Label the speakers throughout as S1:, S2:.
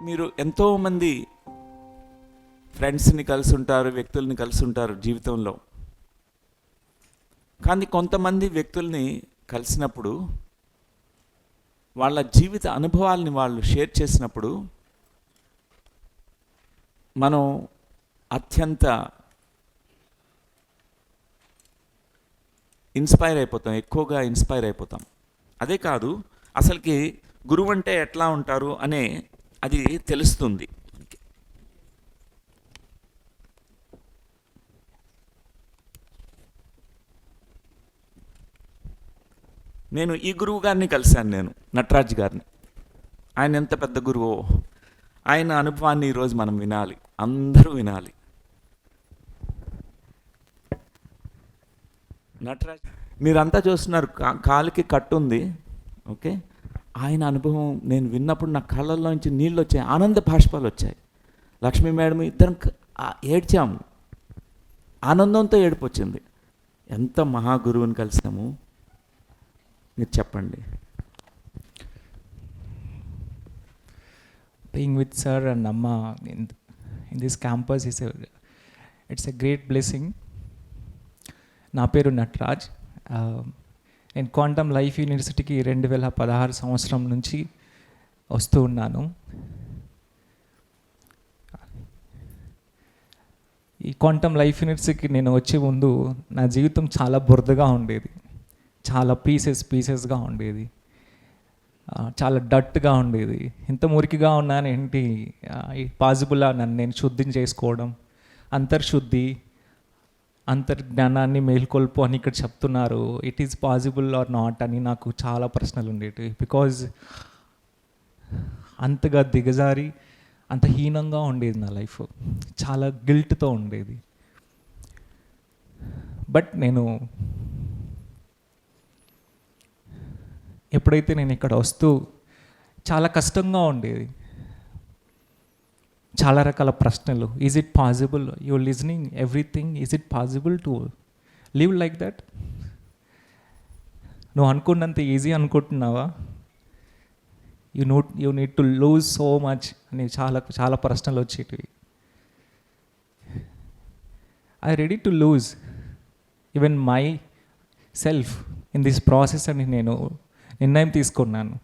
S1: మీరు ఎంతోమంది ఫ్రెండ్స్ని కలిసి ఉంటారు, వ్యక్తుల్ని కలిసి ఉంటారు జీవితంలో. కానీ కొంతమంది వ్యక్తుల్ని కలిసినప్పుడు వాళ్ళ జీవిత అనుభవాల్ని వాళ్ళు షేర్ చేసినప్పుడు మనం అత్యంత ఇన్స్పైర్ అయిపోతాం, ఎక్కువగా ఇన్స్పైర్ అయిపోతాం. అదే కాదు, అసలుకి గురువు అంటే ఎట్లా ఉంటారు అనే అది తెలుస్తుంది. నేను ఈ గురువు గారిని కలిశాను, నేను నటరాజ్ గారిని. ఆయన ఎంత పెద్ద గురువో, ఆయన అనుభవాన్ని ఈరోజు మనం వినాలి, అందరూ వినాలి. నటరాజ్ మీరంతా చూస్తున్నారు, కాలికి కట్టు ఉంది, ఓకే. ఆయన అనుభవం నేను విన్నప్పుడు నా కళ్ళల్లో నుంచి నీళ్ళు వచ్చాయి, ఆనంద బాష్పాలు వచ్చాయి. లక్ష్మీ మేడం ఇద్దరం ఏడ్చాము, ఆనందంతో ఏడుపు వచ్చింది. ఎంత మహాగురువుని కలిసాము, మీరు చెప్పండి.
S2: Being with sir and Amma in this campus it's a great blessing. నా పేరు నటరాజ్. నేను క్వాంటమ్ లైఫ్ యూనివర్సిటీకి 2016 సంవత్సరం నుంచి వస్తూ ఉన్నాను. ఈ క్వాంటమ్ లైఫ్ యూనివర్సిటీకి నేను వచ్చే ముందు నా జీవితం చాలా బురదగా ఉండేది, చాలా పీసెస్గా ఉండేది, చాలా డట్గా ఉండేది. ఇంత మురికిగా ఉన్నాను ఏంటి, పాజిబుల్లా నన్ను నేను శుద్ధిని చేసుకోవడం, అంతర్శుద్ధి, అంతర్జ్ఞానాన్ని మేల్కొల్పు అని ఇక్కడ చెప్తున్నారు. It is possible are not అని నాకు చాలా ప్రశ్నలు ఉండేవి. బికాజ్ అంతగా దిగజారి అంత హీనంగా ఉండేది నా లైఫ్, చాలా గిల్ట్తో ఉండేది. బట్ నేను ఎప్పుడైతే నేను ఇక్కడ వస్తూ చాలా కష్టంగా ఉండేది, చాలా రకాల ప్రశ్నలు. Is it possible, your listening everything, is it possible to live like that? నువ్వు అనుకున్నంత ఈజీ అనుకుంటున్నావా? You need to lose so much అని చాలా చాలా ప్రశ్నలు వచ్చేటివి. I ready to lose even myself in this process అని నేను నిర్ణయం తీసుకున్నాను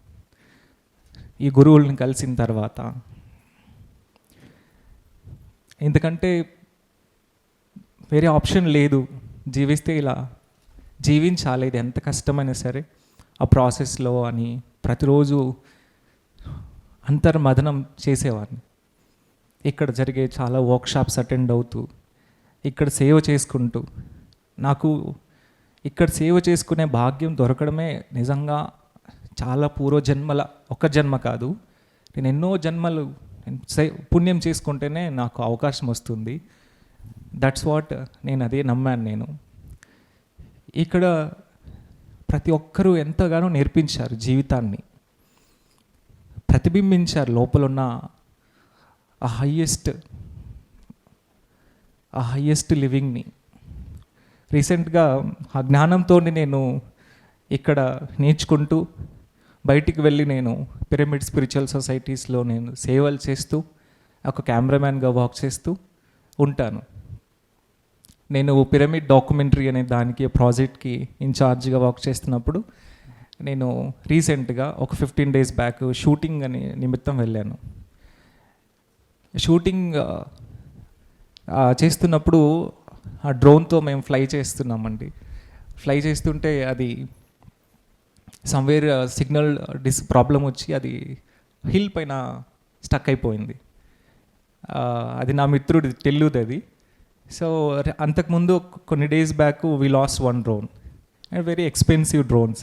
S2: ఈ గురువులను కలిసిన తర్వాత. ఎందుకంటే వేరే ఆప్షన్ లేదు, జీవిస్తే ఇలా జీవించాలి, ఇది ఎంత కష్టమైనా సరే ఆ ప్రాసెస్లో అని ప్రతిరోజు అంతర్మథనం చేసేవాడిని. ఇక్కడ జరిగే చాలా వర్క్షాప్స్ అటెండ్ అవుతూ, ఇక్కడ సేవ చేసుకుంటూ, నాకు ఇక్కడ సేవ చేసుకునే భాగ్యం దొరకడమే నిజంగా చాలా పూర్వజన్మల, ఒక జన్మ కాదు, నేను ఎన్నో జన్మలు పుణ్యం చేసుకుంటేనే నాకు అవకాశం వస్తుంది. దట్స్ వాట్, నేను అదే నమ్మాను. నేను ఇక్కడ ప్రతి ఒక్కరూ ఎంతగానో నేర్పించారు, జీవితాన్ని ప్రతిబింబించారు, లోపల ఉన్న ఆ హయ్యెస్ట్ లివింగ్ని. రీసెంట్గా ఆ జ్ఞానంతో నేను ఇక్కడ నేర్చుకుంటూ బయటికి వెళ్ళి నేను పిరమిడ్ స్పిరిచువల్ సొసైటీస్లో నేను సేవలు చేస్తూ ఒక కెమెరామ్యాన్గా వర్క్ చేస్తూ ఉంటాను. నేను పిరమిడ్ డాక్యుమెంటరీ అనే దానికి ప్రాజెక్ట్కి ఇన్ఛార్జ్గా వర్క్ చేస్తున్నప్పుడు నేను రీసెంట్గా ఒక 15 days బ్యాక్ షూటింగ్ అని నిమిత్తం వెళ్ళాను. షూటింగ్ చేస్తున్నప్పుడు ఆ డ్రోన్తో మేము ఫ్లై చేస్తున్నామండి. ఫ్లై చేస్తుంటే అది సమ్వేర్ సిగ్నల్ ప్రాబ్లం వచ్చి అది హిల్ పైన స్టక్ అయిపోయింది. అది నా మిత్రుడు తెల్లుది అది. సో అంతకుముందు కొన్ని days back we lost 1 drone and very expensive drones.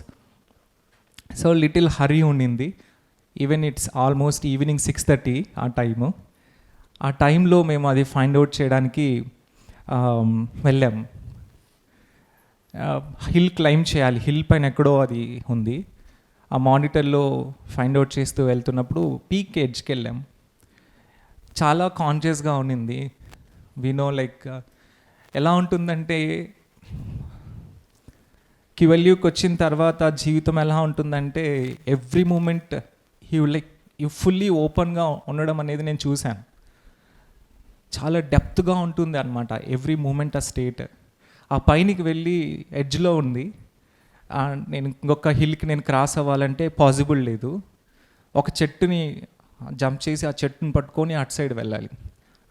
S2: So little hurry ఉండింది. ఈవెన్ ఇట్స్ ఆల్మోస్ట్ ఈవినింగ్ 6:30 ఆ టైము. ఆ టైంలో మేము అది ఫైండ్ అవుట్ చేయడానికి వెళ్ళాం. హిల్ క్లైంబ్ చేయాలి, హిల్ పైన ఎక్కడో అది ఉంది. ఆ మానిటర్లో ఫైండ్ అవుట్ చేస్తూ వెళ్తున్నప్పుడు పీక్ ఎడ్జ్కి వెళ్ళాం. చాలా కాన్షియస్గా ఉండింది. వినో లైక్ ఎలా ఉంటుందంటే కివెల్యూకి వచ్చిన తర్వాత జీవితం ఎలా ఉంటుందంటే every moment you like fully ఓపెన్గా ఉండడం అనేది నేను చూశాను. చాలా డెప్త్గా ఉంటుంది అనమాట ఎవ్రీ మూమెంట్ ఆ స్టేట్. ఆ పైనకి వెళ్ళి ఎడ్జ్లో ఉంది. నేను ఇంకొక హిల్కి నేను క్రాస్ అవ్వాలంటే పాసిబుల్ లేదు. ఒక చెట్టుని జంప్ చేసి ఆ చెట్టుని పట్టుకొని అటు సైడ్ వెళ్ళాలి.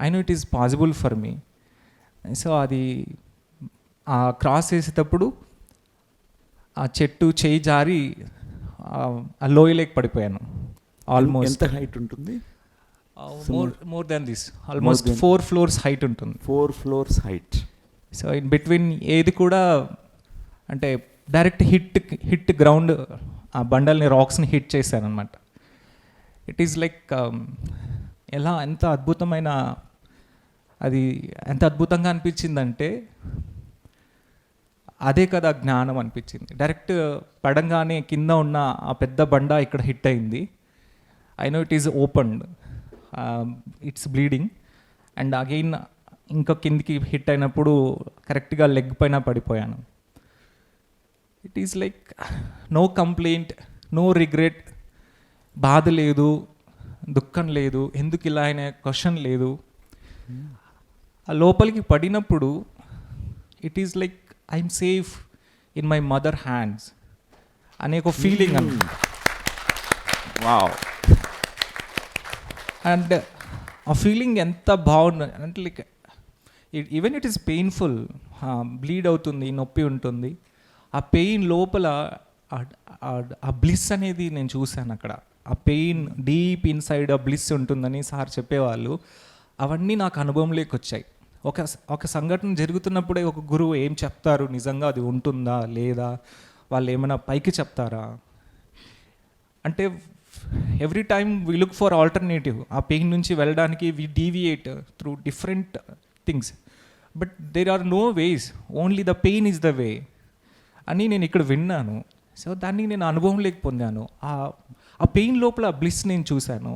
S2: I know it is possible for me. So అది ఆ క్రాస్ చేసేటప్పుడు ఆ చెట్టు చేయి జారి ఆ లోయలోకి పడిపోయాను. ఆల్మోస్ట్
S1: ఎంత హైట్ ఉంటుంది?
S2: More than this, almost 4 floors height ఉంటుంది.
S1: 4 floors height.
S2: So in between ఏది కూడా అంటే డైరెక్ట్ హిట్ గ్రౌండ్, ఆ బండల్ని రాక్స్ని హిట్ చేశాను అనమాట. ఇట్ ఈస్ లైక్ ఎలా ఎంత అద్భుతమైన, అది ఎంత అద్భుతంగా అనిపించిందంటే అదే కదా జ్ఞానం అనిపించింది. డైరెక్ట్ పడంగానే కింద ఉన్న ఆ పెద్ద బండ ఇక్కడ హిట్ అయింది. I know it is opened, it's bleeding. And again ఇంకా కిందికి హిట్ అయినప్పుడు కరెక్ట్గా లెగ్ పైన పడిపోయాను. It is like no complaint, no regret, బాధ లేదు, దుఃఖం లేదు, ఎందుకు ఇలా అనే క్వశ్చన్ లేదు. ఆ లోపలికి పడినప్పుడు it is like I'm safe in my mother hands అనే ఒక ఫీలింగ్ అన్నమాట.
S1: వావ్.
S2: అండ్ ఆ ఫీలింగ్ ఎంత బాగుంది అంటే like even it is painful, bleed అవుతుంది, నొప్పి ఉంటుంది. ఆ పెయిన్ లోపల ఆ బ్లిస్ అనేది నేను చూశాను అక్కడ. ఆ పెయిన్ డీప్ ఇన్సైడ్ ఆ బ్లిస్ ఉంటుందని సార్ చెప్పేవాళ్ళు. అవన్నీ నాకు అనుభవంలోకి వచ్చాయి. ఒక సంఘటన జరుగుతున్నప్పుడే ఒక గురువు ఏం చెప్తారు, నిజంగా అది ఉంటుందా లేదా, వాళ్ళు ఏమైనా పైకి చెప్తారా అంటే every time we look for alternative. ఆ పెయిన్ నుంచి వెళ్ళడానికి we deviate through different things, but there are no ways, only the pain is the way అని నేను ఇక్కడ విన్నాను. సో దాన్ని నేను అనుభవంలోకి పొందాను. ఆ పెయిన్ లోపల ఆ బ్లిస్ నేను చూశాను.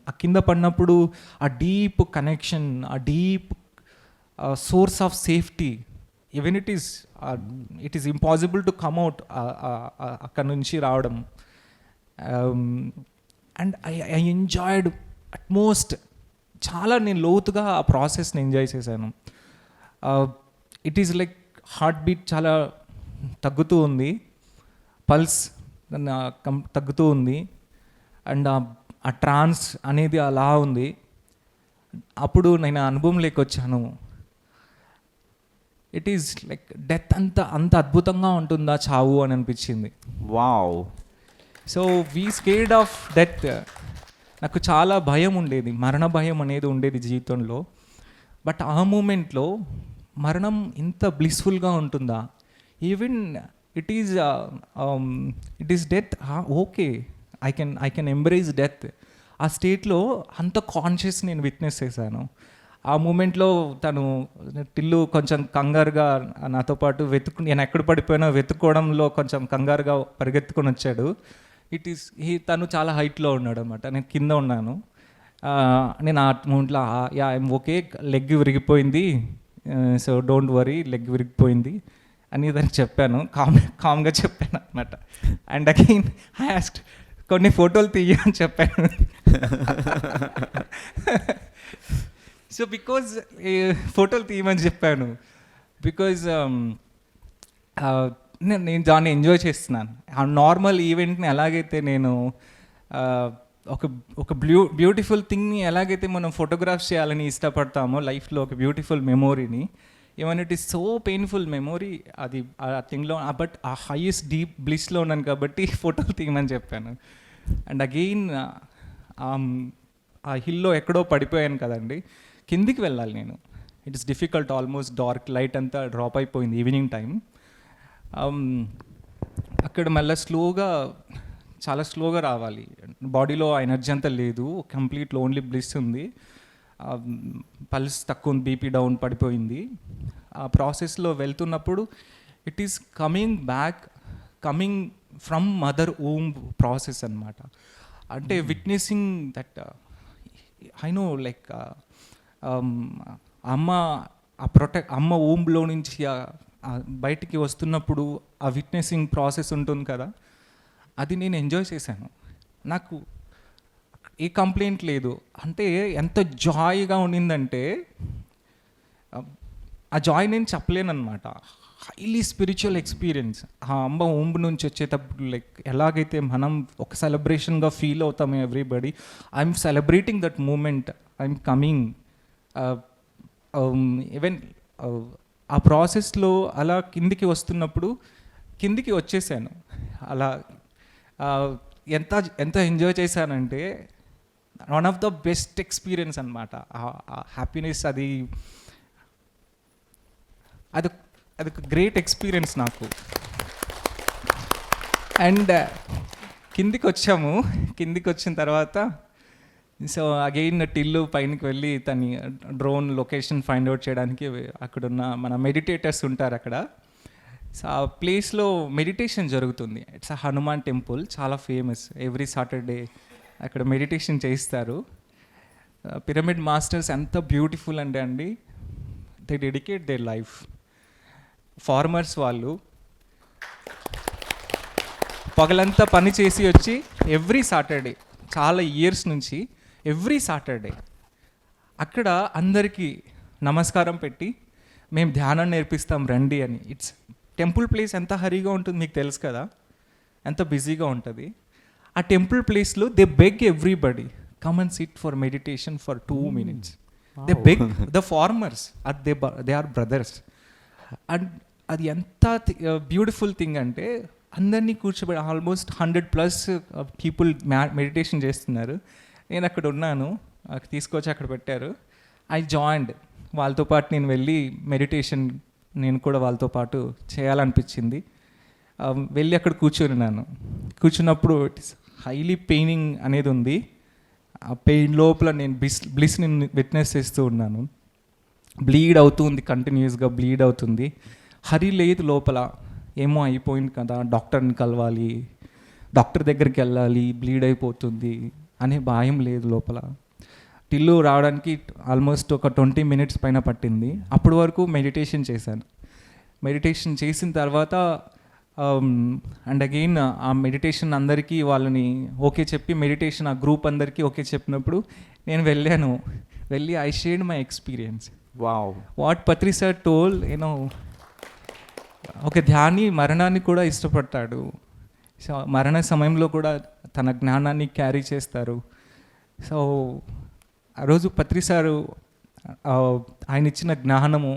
S2: ఆ కింద పడినప్పుడు ఆ డీప్ కనెక్షన్, ఆ deep source of safety, even it is impossible to come out అక్కడ నుంచి రావడం. And I enjoyed utmost. చాలా నేను లోతుగా ఆ ప్రాసెస్ని ఎంజాయ్ చేశాను. It is like heart beat చాలా తగ్గుతూ ఉంది, పల్స్ తగ్గుతూ ఉంది, అండ్ ఆ ట్రాన్స్ అనేది అలా ఉంది. అప్పుడు నేను అనుభవంలోకి వచ్చాను. ఇట్ ఈస్ లైక్ డెత్ అంత అద్భుతంగా ఉంటుందా చావు అని అనిపించింది.
S1: Wow.
S2: So we scared of death. నాకు చాలా భయం ఉండేది, మరణ భయం అనేది ఉండేది జీవితంలో. బట్ ఆ మూమెంట్లో మరణం ఇంత బ్లిస్ఫుల్గా ఉంటుందా, even it is death, okay I can embrace death. ఆ స్టేట్లో అంత కాన్షియస్ నేను విట్నెస్ చేశాను. ఆ మూమెంట్లో టిల్లు కొంచెం కంగారుగా నాతో పాటు నేను ఎక్కడ పడిపోయినా వెతుక్కోవడంలో కొంచెం కంగారుగా పరిగెత్తుకొని వచ్చాడు. తను చాలా హైట్లో ఉన్నాడు అనమాట, నేను కింద ఉన్నాను. నేను ఆ మూమెంట్లో ఐఎమ్ ఓకే, లెగ్ విరిగిపోయింది, సో డోంట్ వరీ, లెగ్ విరిగిపోయింది అని దానికి చెప్పాను, కామ్గా చెప్పాను అనమాట. అండ్ అగైన్ ఐ ఆస్క్డ్ కొన్ని ఫోటోలు తీయని చెప్పాను. సో బికాజ్ ఫోటోలు తీయమని చెప్పాను, బికాజ్ నేను దాన్ని ఎంజాయ్ చేస్తున్నాను. ఆ నార్మల్ ఈవెంట్ని ఎలాగైతే నేను ఒక బ్యూటిఫుల్ థింగ్ని ఎలాగైతే మనం ఫోటోగ్రాఫ్స్ చేయాలని ఇష్టపడతామో లైఫ్లో, ఒక బ్యూటిఫుల్ మెమోరీని, even it is so painful memory అది ఆ థింగ్లో, బట్ ఆ హైయెస్ట్ డీప్ బ్లిస్లో ఉన్నాను కాబట్టి ఫోటోలు తీయమని చెప్పాను. అండ్ అగెయిన్ ఆ హిల్లో ఎక్కడో పడిపోయాను కదండి, కిందికి వెళ్ళాలి నేను. It is difficult, almost dark, light అంతా డ్రాప్ అయిపోయింది ఈవినింగ్ టైం. అక్కడ మళ్ళీ చాలా స్లోగా రావాలి, బాడీలో ఎనర్జీ అంతా లేదు, కంప్లీట్ ఓన్లీ బ్లిస్ ఉంది, పల్స్ తక్కువ ఉంది, బీపీ డౌన్ పడిపోయింది. ఆ ప్రాసెస్లో వెళ్తున్నప్పుడు it is coming from mother um process అనమాట. అంటే witnessing that I know like అమ్మ ఊంలో నుంచి బయటికి వస్తున్నప్పుడు ఆ విట్నెసింగ్ ప్రాసెస్ ఉంటుంది కదా, అది నేను ఎంజాయ్ చేశాను. నాకు ఏ కంప్లైంట్ లేదు. అంటే ఎంత జాయ్గా ఉండిందంటే ఆ జాయ్ నేను చెప్పలేనమాట. Highly spiritual experience. ఆ అమ్మ ఓంబు నుంచి వచ్చేటప్పుడు లైక్ ఎలాగైతే మనం ఒక సెలబ్రేషన్గా ఫీల్ అవుతాము everybody, I'm celebrating that moment, I'm coming. Even ఆ ప్రాసెస్లో అలా కిందికి వస్తున్నప్పుడు కిందికి వచ్చేసాను. అలా ఎంత ఎంత ఎంజాయ్ చేశానంటే one of the best experience అనమాట. హ్యాపీనెస్ అది అది ఒక గ్రేట్ ఎక్స్పీరియన్స్ నాకు. అండ్ కిందికి వచ్చాము. కిందికి వచ్చిన తర్వాత సో అగైన్ టిల్లు పైనకి వెళ్ళి తన డ్రోన్ లొకేషన్ ఫైండ్ అవుట్ చేయడానికి అక్కడున్న మన మెడిటేటర్స్ ఉంటారు అక్కడ. సో ఆ ప్లేస్లో మెడిటేషన్ జరుగుతుంది. ఇట్స్ అ హనుమాన్ టెంపుల్, చాలా ఫేమస్. ఎవ్రీ సాటర్డే అక్కడ మెడిటేషన్ చేయిస్తారు. పిరమిడ్ మాస్టర్స్ ఎంత బ్యూటిఫుల్ అంటే అండి, they dedicate their life. Farmers వాళ్ళు పగలంతా పని చేసి వచ్చి ఎవ్రీ సాటర్డే, చాలా ఇయర్స్ నుంచి ఎవ్రీ సాటర్డే అక్కడ అందరికీ నమస్కారం పెట్టి మేము ధ్యానం నేర్పిస్తాం రండి అని. ఇట్స్ టెంపుల్ ప్లేస్ ఎంత హరీగా ఉంటుంది మీకు తెలుసు కదా, ఎంత బిజీగా ఉంటుంది. ఆ టెంపుల్ ప్లేస్లో they beg everybody come and sit for meditation for 2 minutes. They beg the farmers, they are brothers. And అది ఎంత బ్యూటిఫుల్ థింగ్ అంటే అందరినీ కూర్చోబెట్టి ఆల్మోస్ట్ 100+ పీపుల్ మెడిటేషన్ చేస్తున్నారు. నేను అక్కడ ఉన్నాను, తీసుకొచ్చి అక్కడ పెట్టారు. ఐ జాయిన్డ్ వాళ్ళతో పాటు. నేను వెళ్ళి మెడిటేషన్ నేను కూడా వాళ్ళతో పాటు చేయాలనిపించింది. వెళ్ళి అక్కడ కూర్చున్నప్పుడు ఇట్ ఇస్ హైలీ పెయినింగ్ అనేది ఉంది. ఆ పెయిన్ లోపల నేను బ్లిస్ని విట్నెస్ చేస్తూ ఉన్నాను. బ్లీడ్ అవుతుంది, కంటిన్యూస్గా బ్లీడ్ అవుతుంది. హరి లేదు లోపల, ఏమో అయిపోయింది కదా, డాక్టర్ని కలవాలి, డాక్టర్ దగ్గరికి వెళ్ళాలి, బ్లీడ్ అయిపోతుంది అనే భయం లేదు లోపల. టిల్లు రావడానికి ఆల్మోస్ట్ ఒక 20 minutes పైన పట్టింది. అప్పటి వరకు మెడిటేషన్ చేశాను. మెడిటేషన్ చేసిన తర్వాత అండ్ అగైన్ ఆ మెడిటేషన్ అందరికీ వాళ్ళని ఓకే చెప్పి, మెడిటేషన్ ఆ గ్రూప్ అందరికీ ఓకే చెప్పినప్పుడు నేను వెళ్ళి I shared my experience. What Patri sir told, you know, ఒక ధ్యాని మరణాన్ని కూడా ఇష్టపడతాడు. సో మరణ సమయంలో కూడా తన జ్ఞానాన్ని క్యారీ చేస్తారు. సో ఆ రోజు పత్రి సారు ఆయన ఇచ్చిన జ్ఞానము,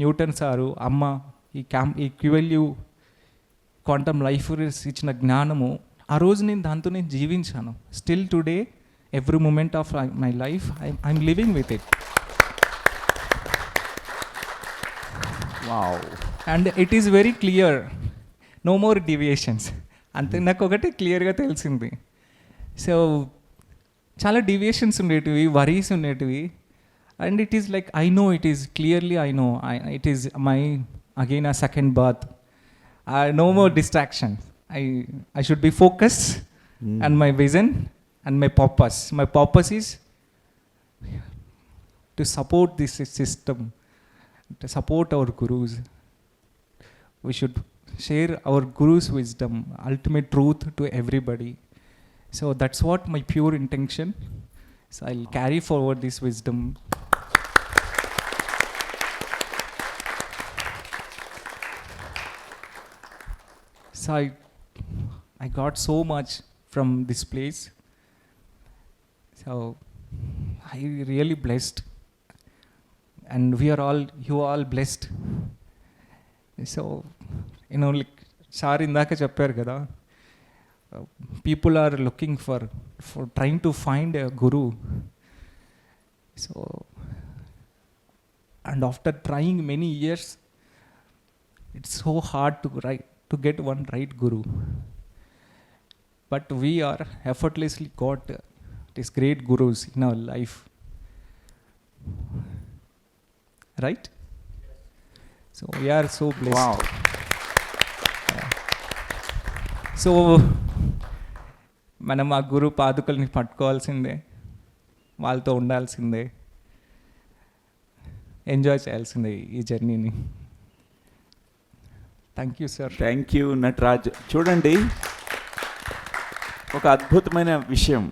S2: న్యూటన్ సారు, అమ్మ ఈ QLU క్వాంటమ్ లైఫ్ ఇచ్చిన జ్ఞానము, ఆ రోజు నేను దాంతో జీవించాను. Still today every moment of my life I'm living with it. And it is very clear, no more deviations. అంతే నాకు ఒకటి క్లియర్గా తెలిసింది. సో చాలా డీవియేషన్స్ ఉండేటివి, వరీస్ ఉండేటివి. And it is like I know, it is clearly I know it is my again a second birth. No more distractions. I should be focused on my vision and my purpose. My purpose is to support this system, to support our gurus. We should share our gurus' wisdom, ultimate truth to everybody. So that's what my pure intention. So I'll carry forward this wisdom. So I got so much from this place. So I really blessed, and you are all blessed. So you know, like sir indaka chepparu kada, people are looking for trying to find a guru. So and after trying many years, it's so hard to get one right guru. But we are effortlessly got these great gurus in our life. Right? So we are so blessed. So మనం ఆ గురు పాదుకల్ని పట్టుకోవాల్సిందే, వాళ్ళతో ఉండాల్సిందే, enjoy చేయాల్సిందే ఈ జర్నీని. Thank you sir.
S1: Thank you Nataraj. చూడండి, ఒక అద్భుతమైన విషయం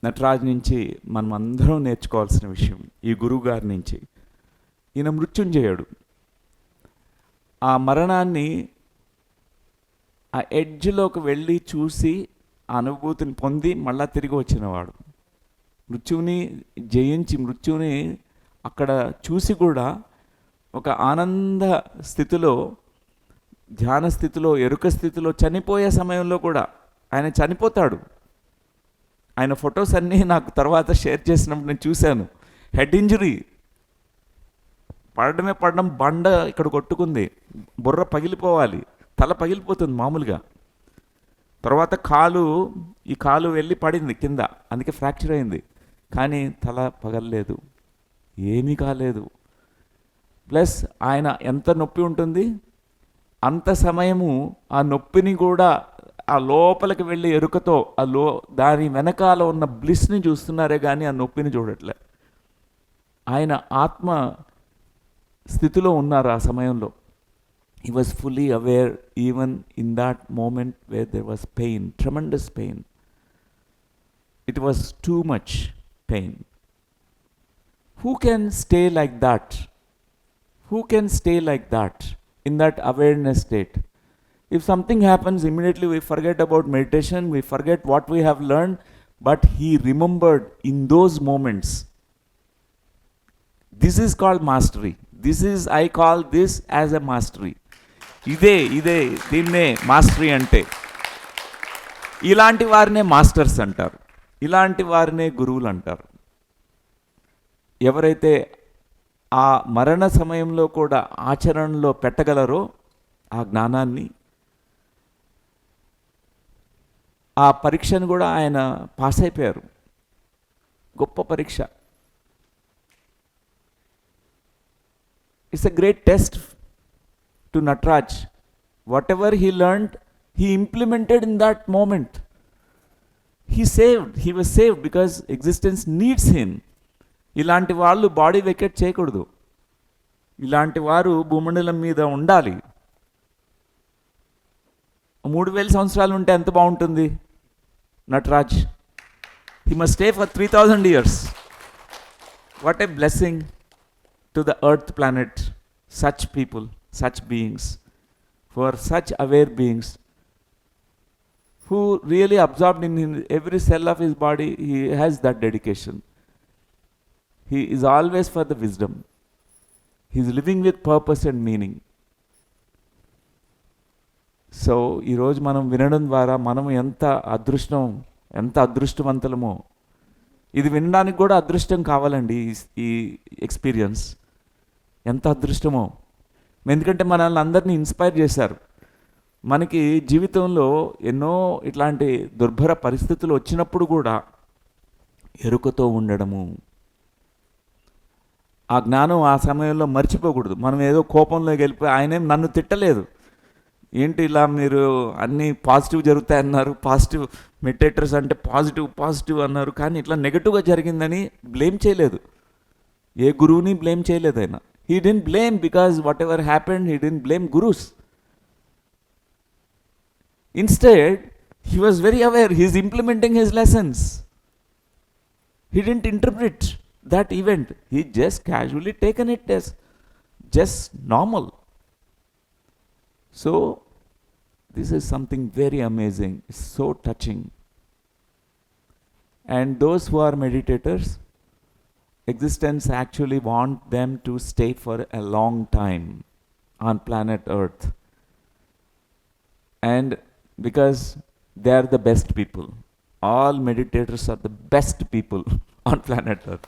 S1: నటరాజ్ నుంచి మనం అందరం నేర్చుకోవాల్సిన విషయం, ఈ గురువు గారి నుంచి. ఈయన మృత్యుంజయుడు. ఆ మరణాన్ని ఆ ఎడ్జ్లోకి వెళ్ళి చూసి ఆ అనుభూతిని పొంది మళ్ళా తిరిగి వచ్చినవాడు. మృత్యువుని జయించి, మృత్యువుని అక్కడ చూసి కూడా ఒక ఆనంద స్థితిలో, ధ్యాన స్థితిలో, ఎరుక స్థితిలో, చనిపోయే సమయంలో కూడా ఆయన చనిపోతాడు. ఆయన ఫొటోస్ అన్నీ నాకు తర్వాత షేర్ చేసినప్పుడు నేను చూశాను. హెడ్ ఇంజరీ, పడడం, బండ ఇక్కడ కొట్టుకుంది, బుర్ర పగిలిపోవాలి, తల పగిలిపోతుంది మామూలుగా. తర్వాత ఈ కాలు వెళ్ళి పడింది కింద, అందుకే ఫ్రాక్చర్ అయింది. కానీ తల పగలలేదు, ఏమీ కాలేదు. ప్లస్ ఆయన ఎంత నొప్పి ఉంటుంది, అంత సమయము ఆ నొప్పిని కూడా ఆ లోపలికి వెళ్ళి ఎరుకతో దాని వెనకాల ఉన్న బ్లిస్ని చూస్తున్నారే కానీ ఆ నొప్పిని చూడట్లే. ఆయన ఆత్మ స్థితిలో ఉన్నారు ఆ సమయంలో. He was fully aware even in that moment where there was pain, tremendous pain. It was too much pain. Who can stay like that? Who can stay like that in that awareness state? If something happens, immediately we forget about meditation, we forget what we have learned, but he remembered in those moments. This is called mastery. I call this as a mastery. ఇదే దీన్నే mastery అంటే. ఇలాంటి వారినే masters అంటారు, ఇలాంటి వారినే గురువులు అంటారు. ఎవరైతే ఆ మరణ సమయంలో కూడా ఆచరణలో పెట్టగలరో ఆ జ్ఞానాన్ని, ఆ పరీక్షను కూడా ఆయన పాస్ అయిపోయారు. గొప్ప పరీక్ష. It's a great test to Nataraj. Whatever he learned, he implemented in that moment. He was saved because existence needs him. ఇలాంటి వాళ్ళు బాడీ వెకేట్ చేయకూడదు, ఇలాంటి వారు భూమండలం మీద ఉండాలి. 3000 సంవత్సరాలు ఉంటే ఎంత బాగుంటుంది Nataraj. he must stay for 3000 years. What a blessing to the earth planet, such people, such beings, for such aware beings who really absorbed in every cell of his body. He has that dedication. He is always for the wisdom. He is living with purpose and meaning. So ఈరోజు మనం వినడం ద్వారా మనం ఎంత అదృష్టవంతులమో. ఇది వినడానికి కూడా అదృష్టం కావాలండి. ఈ ఎక్స్పీరియన్స్ ఎంత అదృష్టమో. ఎందుకంటే మనల్ని అందరినీ ఇన్స్పైర్ చేశారు. మనకి జీవితంలో ఎన్నో ఇట్లాంటి దుర్భర పరిస్థితులు వచ్చినప్పుడు కూడా ఎరుకతో ఉండడము, ఆ జ్ఞానం ఆ సమయంలో మర్చిపోకూడదు. మనం ఏదో కోపంలోకి వెళ్ళిపోయి, ఆయనేం నన్ను తిట్టలేదు, ఏంటి ఇలా మీరు అన్నీ పాజిటివ్ జరుగుతాయన్నారు, పాజిటివ్ మెడిటేటర్స్ అంటే పాజిటివ్ అన్నారు, కానీ ఇట్లా నెగటివ్గా జరిగిందని బ్లేమ్ చేయలేదు. ఏ గురువుని బ్లేమ్ చేయలేదు ఆయన. He didn't blame because whatever happened, he didn't blame gurus. Instead, he was very aware. He is implementing his lessons. He didn't interpret that event. He just casually taken it as just normal. So, this is something very amazing. It's so touching. And those who are meditators, existence actually want them to stay for a long time on planet Earth. And because they are the best people. All meditators are the best people on planet Earth.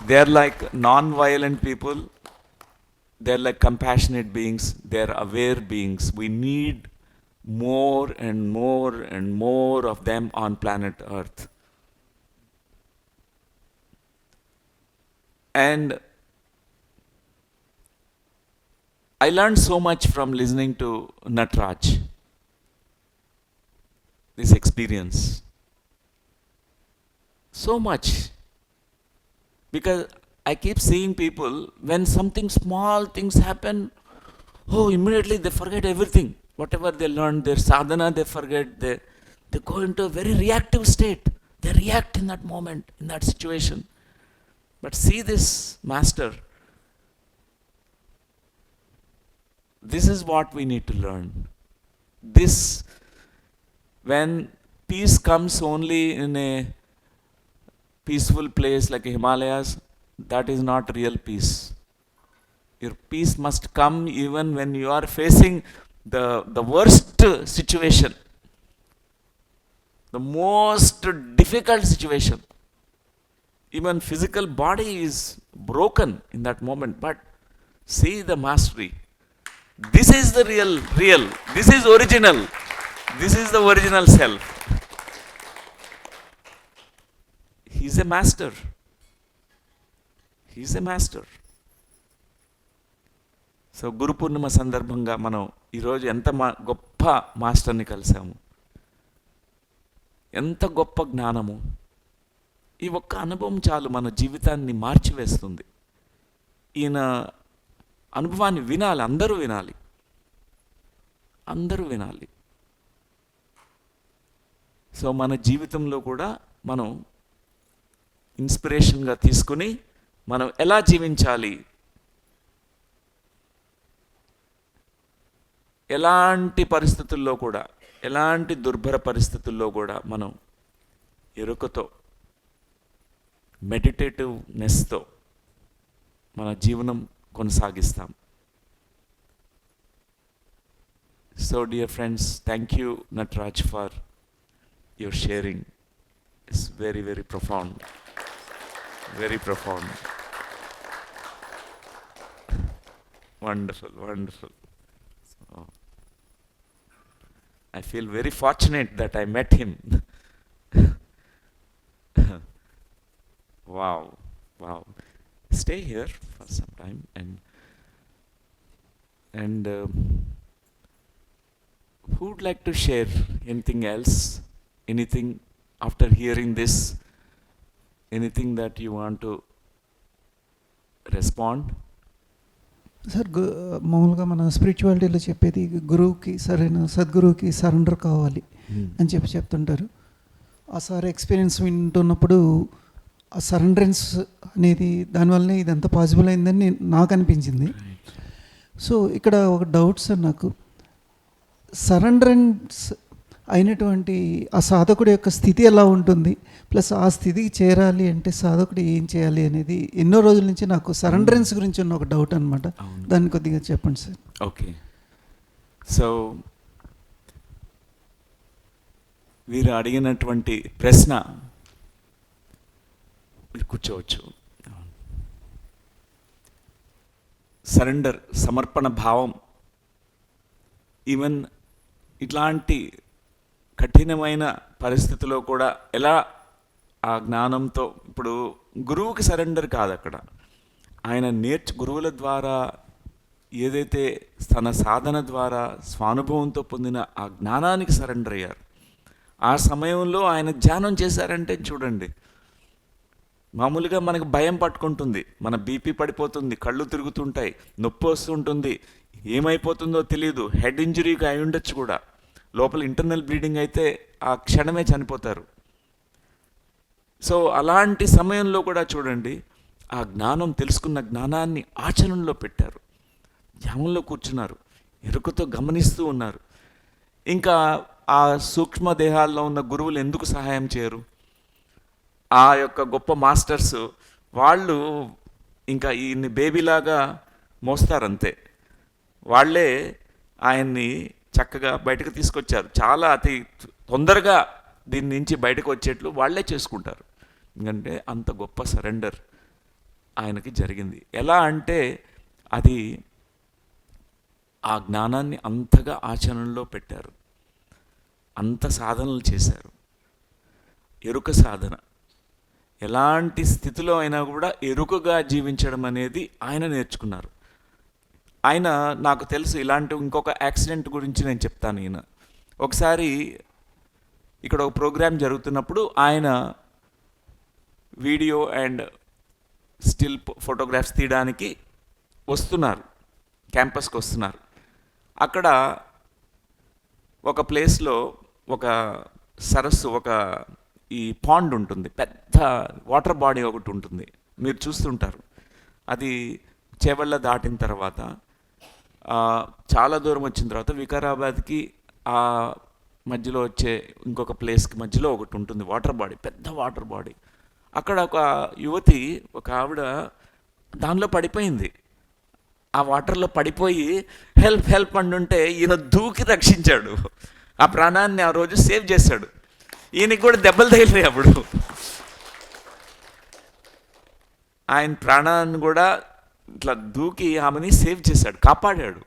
S1: They are like non-violent people. They are like compassionate beings. They are aware beings. We need more and more and more of them on planet Earth. And I learned so much from listening to Nataraj, this experience. So much. Because I keep seeing people, when something small things happen, immediately they forget everything. whatever they learned, their sadhana they forget, they go into a very reactive state. They react in that moment, in that situation. But see this master. This is what we need to learn. This, when peace comes only in a peaceful place like Himalayas, that is not real peace. Your peace must come even when you are facing the worst situation, the most difficult situation. Even physical body is broken in that moment, but see the mastery. This is the real. This is original. This is the original self. He's a master. He's a master. So Guru Purnima సందర్భంగా మనం ఈరోజు ఎంత గొప్ప మాస్టర్ని కలిసాము. ఎంత గొప్ప జ్ఞానము. ఈ ఒక్క అనుభవం చాలు మన జీవితాన్ని మార్చివేస్తుంది. ఈయన అనుభవాన్ని వినాలి, అందరూ వినాలి, అందరూ వినాలి. సో మన జీవితంలో కూడా మనం ఇన్స్పిరేషన్గా తీసుకుని మనం ఎలా జీవించాలి, ఎలాంటి పరిస్థితుల్లో కూడా, ఎలాంటి దుర్భర పరిస్థితుల్లో కూడా మనం ఎరుకతో, మెడిటేటివ్నెస్తో మన జీవనం కొనసాగిస్తాం. So dear friends, thank you Nataraj for your sharing. It's very very profound, very profound. Wonderful, wonderful. I feel very fortunate that I met him. Wow, wow. Stay here for some time and who would like to share anything else? Anything after hearing this? Anything that you want to respond?
S3: Sir, మామూలుగా మన స్పిరిచువాలిటీలో చెప్పేది గురువుకి, సరైన సద్గురువుకి surrender కావాలి అని చెప్తుంటారు. ఆ sir experience వింటున్నప్పుడు ఆ సరెండరెన్స్ అనేది దానివల్లనే ఇదంతా పాసిబుల్ అయిందని నాకు అనిపించింది. సో ఇక్కడ ఒక డౌట్ సార్, నాకు సరెండరెన్స్ అయినటువంటి ఆ సాధకుడి యొక్క స్థితి ఎలా ఉంటుంది, ప్లస్ ఆ స్థితికి చేరాలి అంటే సాధకుడు ఏం చేయాలి అనేది ఎన్నో రోజుల నుంచి నాకు సరెండరెన్స్ గురించి ఉన్న ఒక డౌట్ అనమాట. దాన్ని కొద్దిగా చెప్పండి సార్.
S1: ఓకే, సో వీరు అడిగినటువంటి ప్రశ్న, మీరు కూర్చోవచ్చు. సరెండర్, సమర్పణ భావం, ఈవెన్ ఇట్లాంటి కఠినమైన పరిస్థితిలో కూడా ఎలా ఆ జ్ఞానంతో, ఇప్పుడు గురువుకి సరెండర్ కాదు అక్కడ, ఆయన గురువుల ద్వారా ఏదైతే తన సాధన ద్వారా స్వానుభవంతో పొందిన ఆ జ్ఞానానికి సరెండర్ అయ్యారు. ఆ సమయంలో ఆయన ధ్యానం చేశారంటే చూడండి, మామూలుగా మనకు భయం పట్టుకుంటుంది, మన బీపీ పడిపోతుంది, కళ్ళు తిరుగుతుంటాయి, నొప్పి వస్తుంటుంది, ఏమైపోతుందో తెలియదు, హెడ్ ఇంజరీకి అయి ఉండొచ్చు కూడా, లోపల ఇంటర్నల్ బ్లీడింగ్ అయితే ఆ క్షణమే చనిపోతారు. సో అలాంటి సమయంలో కూడా చూడండి, ఆ జ్ఞానం, తెలుసుకున్న జ్ఞానాన్ని ఆచరణలో పెట్టారు, ధ్యానంలో కూర్చున్నారు, ఎరుకతో గమనిస్తూ ఉన్నారు. ఇంకా ఆ సూక్ష్మ దేహాల్లో ఉన్న గురువులు ఎందుకు సహాయం చేయరు? ఆ యొక్క గొప్ప మాస్టర్స్ వాళ్ళు ఇంకా ఈయన్ని బేబీలాగా మోస్తారంతే. వాళ్ళే ఆయన్ని చక్కగా బయటకు తీసుకొచ్చారు. చాలా అతి తొందరగా దీని నుంచి బయటకు వచ్చేట్లు వాళ్ళే చేసుకుంటారు. ఎందుకంటే అంత గొప్ప సరెండర్ ఆయనకి జరిగింది. ఎలా అంటే అది ఆ జ్ఞానాన్ని అంతగా ఆచరణలో పెట్టారు, అంత సాధనలు చేశారు. ఎరుక సాధన, ఎలాంటి స్థితిలో అయినా కూడా ఎరుకగా జీవించడం అనేది ఆయన నేర్చుకున్నారు. ఆయన, నాకు తెలుసు ఇలాంటి ఇంకొక యాక్సిడెంట్ గురించి నేను చెప్తాను. ఈయన ఒకసారి ఇక్కడ ఒక ప్రోగ్రాం జరుగుతున్నప్పుడు ఆయన వీడియో అండ్ స్టిల్ ఫోటోగ్రాఫ్స్ తీయడానికి వస్తున్నారు, క్యాంపస్కి వస్తున్నారు. అక్కడ ఒక ప్లేస్లో ఒక సరస్సు, ఒక ఈ పాండ్ ఉంటుంది, పెద్ద వాటర్ బాడీ ఒకటి ఉంటుంది, మీరు చూస్తుంటారు. అది చేవళ్ళ దాటిన తర్వాత చాలా దూరం వచ్చిన తర్వాత వికారాబాద్కి ఆ మధ్యలో వచ్చే ఇంకొక ప్లేస్కి మధ్యలో ఒకటి ఉంటుంది వాటర్ బాడీ, పెద్ద వాటర్ బాడీ. అక్కడ ఒక యువతి, ఒక ఆవిడ దానిలో పడిపోయింది. ఆ వాటర్లో పడిపోయి హెల్ప్ హెల్ప్ అంటుంటే ఈయన దూకి రక్షించాడు. ఆ ప్రాణాన్ని ఆ రోజు సేవ్ చేశాడు. ఈయనకి కూడా దెబ్బలు తగిలినాయి అప్పుడు. ఆయన ప్రాణాన్ని కూడా ఇట్లా దూకి ఆమెని సేవ్ చేశాడు, కాపాడాడు.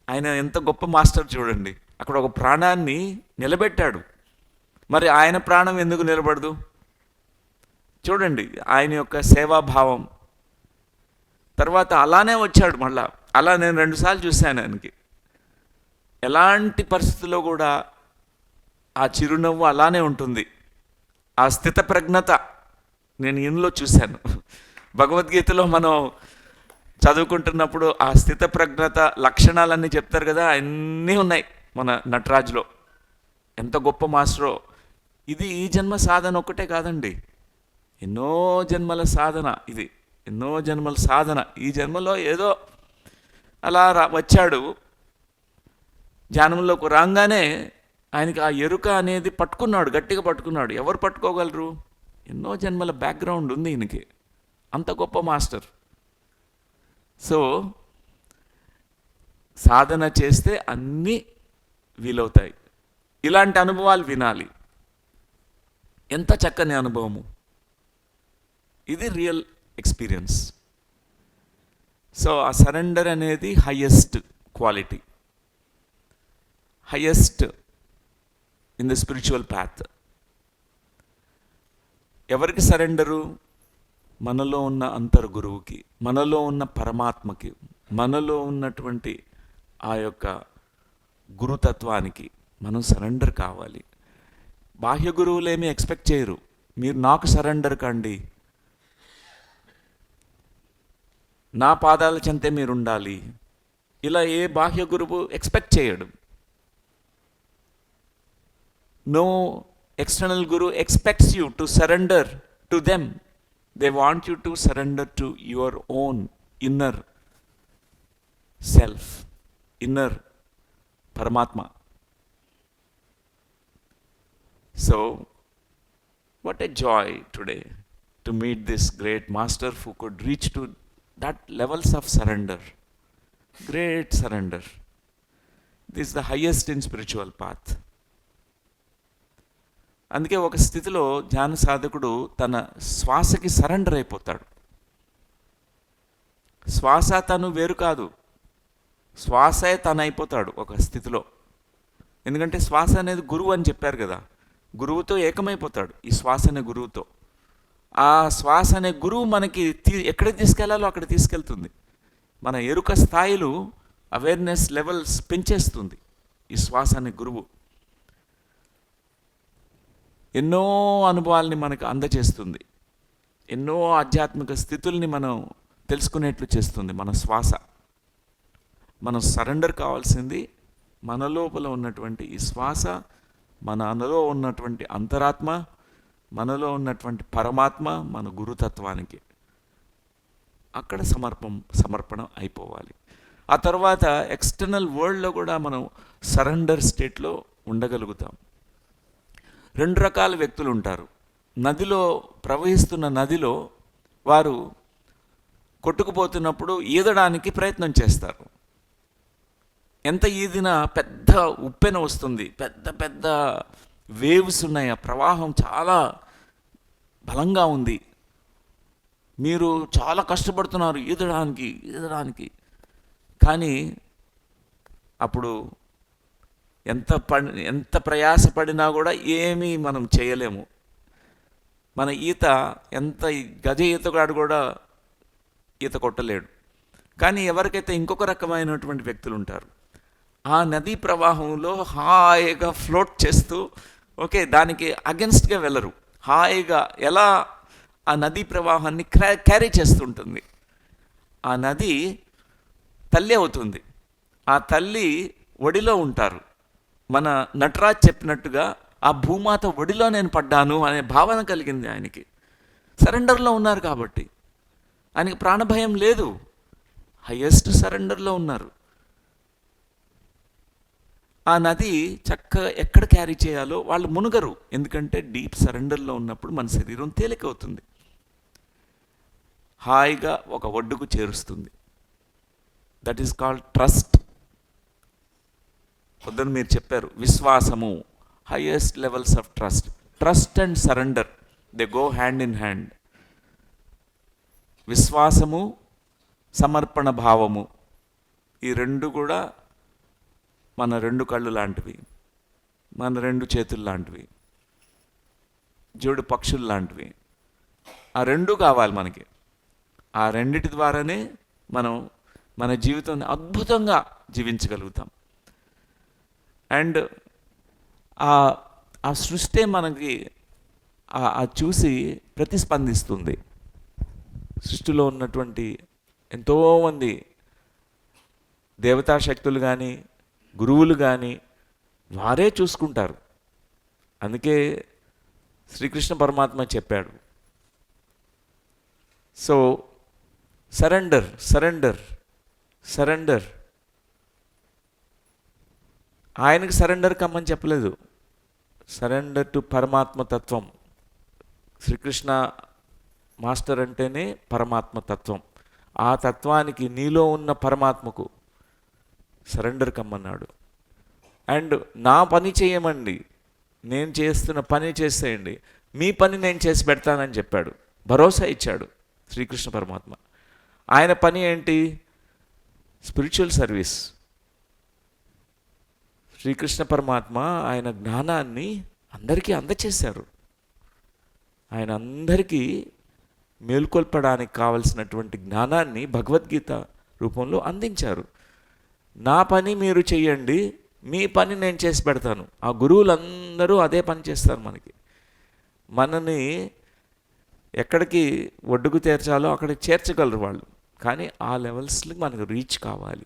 S1: ఆయన ఎంత గొప్ప మాస్టర్ చూడండి. అక్కడ ఒక ప్రాణాన్ని నిలబెట్టాడు. మరి ఆయన ప్రాణం ఎందుకు నిలబడదు? చూడండి ఆయన యొక్క సేవాభావం. తర్వాత అలానే వచ్చాడు మళ్ళా. అలా నేను 2 సార్లు చూశాను ఆయనకి. ఎలాంటి పరిస్థితుల్లో కూడా ఆ చిరునవ్వు అలానే ఉంటుంది. ఆ స్థితప్రజ్ఞత నేను ఈయనలో చూశాను. భగవద్గీతలో మనం చదువుకుంటున్నప్పుడు ఆ స్థితప్రజ్ఞత లక్షణాలన్నీ చెప్తారు కదా, అన్నీ ఉన్నాయి మన నటరాజులో. ఎంత గొప్ప మాస్టరో. ఇది ఈ జన్మ సాధన ఒక్కటే కాదండి, ఎన్నో జన్మల సాధన. ఇది ఎన్నో జన్మల సాధన. ఈ జన్మలో ఏదో అలా వచ్చాడు. ధ్యానంలోకి రాగానే ఆయనకి ఆ ఎరుక అనేది పట్టుకున్నాడు, గట్టిగా పట్టుకున్నాడు. ఎవరు పట్టుకోగలరు? ఎన్నో జన్మల బ్యాక్గ్రౌండ్ ఉంది ఈయనకి. అంత గొప్ప మాస్టర్. సో సాధన చేస్తే అన్నీ వీలవుతాయి. ఇలాంటి అనుభవాలు వినాలి. ఎంత చక్కని అనుభవము. ఇది రియల్ ఎక్స్పీరియన్స్. సో ఆ సరెండర్ అనేది highest quality, highest in the spiritual path. ఎవరికి సరెండరు? మనలో ఉన్న అంతర్గురువుకి, మనలో ఉన్న పరమాత్మకి, మనలో ఉన్నటువంటి ఆ యొక్క గురుతత్వానికి మనం సరెండర్ కావాలి. బాహ్య గురువులు ఏమీ ఎక్స్పెక్ట్ చేయరు, మీరు నాకు సరెండర్ కండి, నా పాదాల చెంతే మీరు ఉండాలి. ఇలా ఏ బాహ్య గురువు ఎక్స్పెక్ట్ చేయడు. No external guru expects you to surrender to them. They want you to surrender to your own inner self, inner Paramatma. So, what a joy today to meet this great master who could reach to that levels of surrender. Great surrender. This is the highest in spiritual path. అందుకే ఒక స్థితిలో ధ్యాన సాధకుడు తన శ్వాసకి surrender అయిపోతాడు. శ్వాస తను వేరు కాదు, శ్వాసే తను అయిపోతాడు ఒక స్థితిలో. ఎందుకంటే శ్వాస అనేది గురువు అని చెప్పారు కదా, గురువుతో ఏకమైపోతాడు. ఈ శ్వాస అనే గురువుతో. ఆ శ్వాస అనే గురువు మనకి ఎక్కడికి తీసుకెళ్లాలో అక్కడ తీసుకెళ్తుంది. మన ఎరుక స్థాయిలు, అవేర్నెస్ లెవెల్స్ పెంచేస్తుంది ఈ శ్వాస అనే గురువు. ఎన్నో అనుభవాల్ని మనకు అందచేస్తుంది, ఎన్నో ఆధ్యాత్మిక స్థితుల్ని మనం తెలుసుకునేట్లు చేస్తుంది మన శ్వాస. మనం సరెండర్ కావాల్సింది మన లోపల ఉన్నటువంటి ఈ శ్వాస, మనలో ఉన్నటువంటి అంతరాత్మ, మనలో ఉన్నటువంటి పరమాత్మ, మన గురుతత్వానికి. అక్కడ సమర్పణ అయిపోవాలి. ఆ తర్వాత ఎక్స్టర్నల్ వరల్డ్లో కూడా మనం సరెండర్ స్టేట్లో ఉండగలుగుతాం. 2 రకాల వ్యక్తులు ఉంటారు. నదిలో ప్రవహిస్తున్న నదిలో వారు కొట్టుకుపోతున్నప్పుడు ఈదడానికి ప్రయత్నం చేస్తారు. ఎంత ఈదినా పెద్ద ఉప్పెన వస్తుంది, పెద్ద పెద్ద వేవ్స్ ఉన్నాయి, ఆ ప్రవాహం చాలా బలంగా ఉంది, మీరు చాలా కష్టపడుతున్నారు ఈదడానికి. కానీ అప్పుడు ఎంత ప్రయాసపడినా కూడా ఏమీ మనం చేయలేము. మన ఈత ఎంత గజ ఈతగాడు కూడా ఈత కొట్టలేడు. కానీ ఎవరికైతే ఇంకొక రకమైనటువంటి వ్యక్తులు ఉంటారు, ఆ నదీ ప్రవాహంలో హాయిగా ఫ్లోట్ చేస్తూ, ఓకే, దానికి అగెన్స్ట్గా వెళ్ళరు, హాయిగా ఎలా ఆ నదీ ప్రవాహాన్ని క్యారీ చేస్తుంటుంది. ఆ నది తల్లి అవుతుంది, ఆ తల్లి ఒడిలో ఉంటారు, మన నటరాజ్ చెప్పినట్టుగా ఆ భూమాత ఒడిలో నేను పడ్డాను అనే భావన కలిగింది ఆయనకి. సరెండర్లో ఉన్నారు కాబట్టి ఆయనకి ప్రాణభయం లేదు, హయ్యెస్ట్ సరెండర్లో ఉన్నారు. ఆ నది చక్కగా ఎక్కడ క్యారీ చేయాలో వాళ్ళు మునుగరు, ఎందుకంటే డీప్ సరెండర్లో ఉన్నప్పుడు మన శరీరం తేలికవుతుంది, హాయిగా ఒక ఒడ్డుకు చేరుస్తుంది. That is called trust. పొద్దున మీరు చెప్పారు విశ్వాసము, highest levels of trust. Trust and surrender they go hand in hand. విశ్వాసము, సమర్పణ భావము, ఈ రెండు కూడా మన రెండు కళ్ళు లాంటివి, మన రెండు చేతులు లాంటివి, జోడు పక్షులు లాంటివి. ఆ రెండు కావాలి మనకి. ఆ రెండిటి ద్వారానే మనం మన జీవితాన్ని అద్భుతంగా జీవించగలుగుతాం. అండ్ ఆ సృష్టి మనకి చూసి ప్రతిస్పందిస్తుంది. సృష్టిలో ఉన్నటువంటి ఎంతోమంది దేవతా శక్తులు కానీ గురువులు కానీ వారే చూసుకుంటారు. అందుకే శ్రీకృష్ణ పరమాత్మ చెప్పాడు, సో సరెండర్ సరెండర్ సరెండర్. ఆయనకి సరెండర్ కమ్మని చెప్పలేదు, సరెండర్ టు పరమాత్మ తత్వం. శ్రీకృష్ణ మాస్టర్ అంటేనే పరమాత్మ తత్వం. ఆ తత్వానికి, నీలో ఉన్న పరమాత్మకు సరెండర్ కమ్మన్నాడు. అండ్ నా పని చేయమండి, నేను చేస్తున్న పని చేసేయండి, మీ పని నేను చేసి పెడతానని చెప్పాడు, భరోసా ఇచ్చాడు శ్రీకృష్ణ పరమాత్మ. ఆయన పని ఏంటి? Spiritual service. శ్రీకృష్ణ పరమాత్మ ఆయన జ్ఞానాన్ని అందరికీ అందచేశారు. ఆయన అందరికీ మేల్కొల్పడానికి కావలసినటువంటి జ్ఞానాన్ని భగవద్గీత రూపంలో అందించారు. నా పని మీరు చెయ్యండి, మీ పని నేను చేసి పెడతాను. ఆ గురువులందరూ అదే పని చేస్తారు. మనని ఎక్కడికి ఒడ్డుకు చేర్చాలో అక్కడికి చేర్చగలరు వాళ్ళు, కానీ ఆ లెవెల్స్కి మనకు రీచ్ కావాలి.